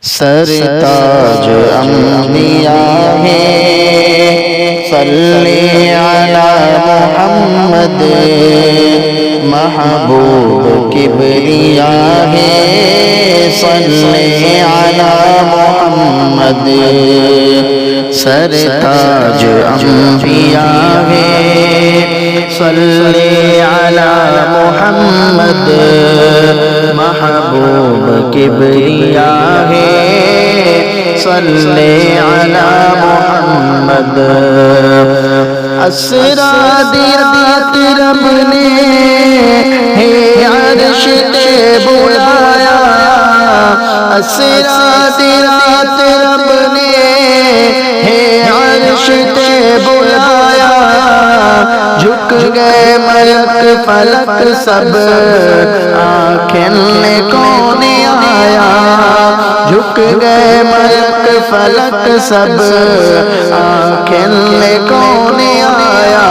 سرتاج انبیاء ہے صلی علی محمد، محبوب کبریاء ہے صلی علی محمد، سرتاج انبیاء ہے صلی علی محمد، محبوب کبریاء ہے صلی علی محمد۔ اسرا دی رات رب نے ہے عرش تے بلایا، اسرا دی رات رب نے ہے عرش تے بلایا، جھک گئے ملک فلک سب آنکھیں کون آیا، جھک گئے ملک فلک سب آنکھیں کون آیا،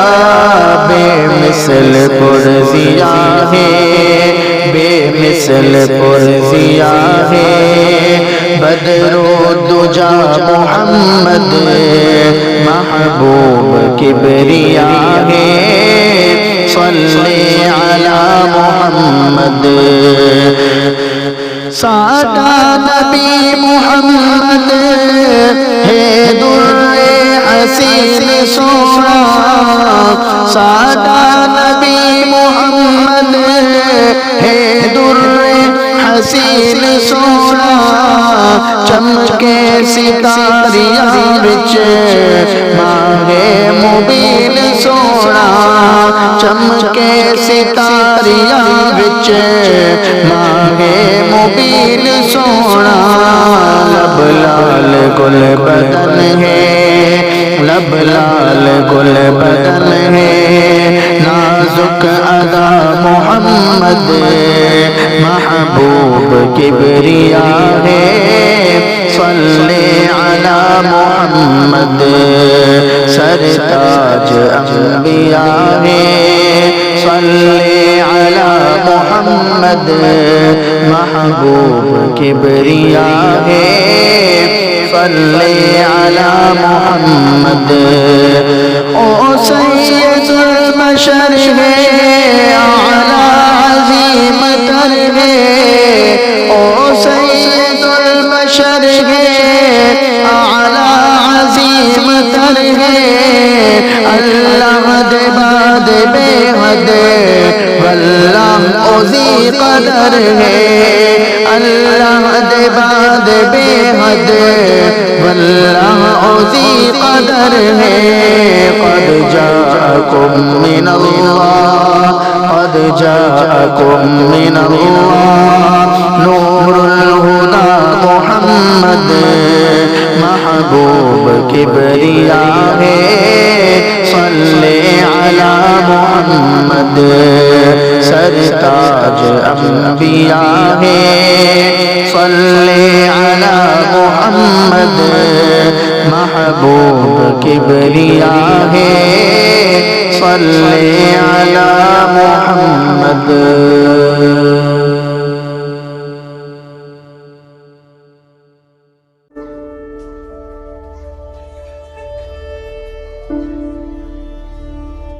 بے مثل پرزیا ہے، بے مثل پرزیا ہے، بدر و دجا محمد، محبوب کبریاء ہے صلی علی محمد۔ سادہ نبی محمد ہے در حسین سونا، سادہ نبی محمد ہے در حسین سونا، چمکے ستاریاں وچ ماہ مبین سونا، چمکے ستاریاں وچ ماہ مبین سونا، لب لال گل بدن ہے، لب لال گل بدن ہے، نازک ادا محمد، محبوب کبریاء ہے صلی علی محمد، سرتاج انبیاء ہے صلی علی محمد، محبوب کبریاء ہے صلی علی محمد۔ او سید البشر ہے اعلی عظیم تر ہے، او سید البشر ہے اعلی عظیم تر ہے، اللہ دے بعد بے حد واللہ عظیم قدر ہے، اللہ دے بعد بے حد واللہ عظیم قدر ہے، قد جاءکم من اللہ، قد جاءکم من اللہ نور الہدی محمد، محبوب کبریاء ہے صلی علی محمد، سرتاج انبیاء ہے صلی علی محمد، محبوب کبریاء ہے صلی علی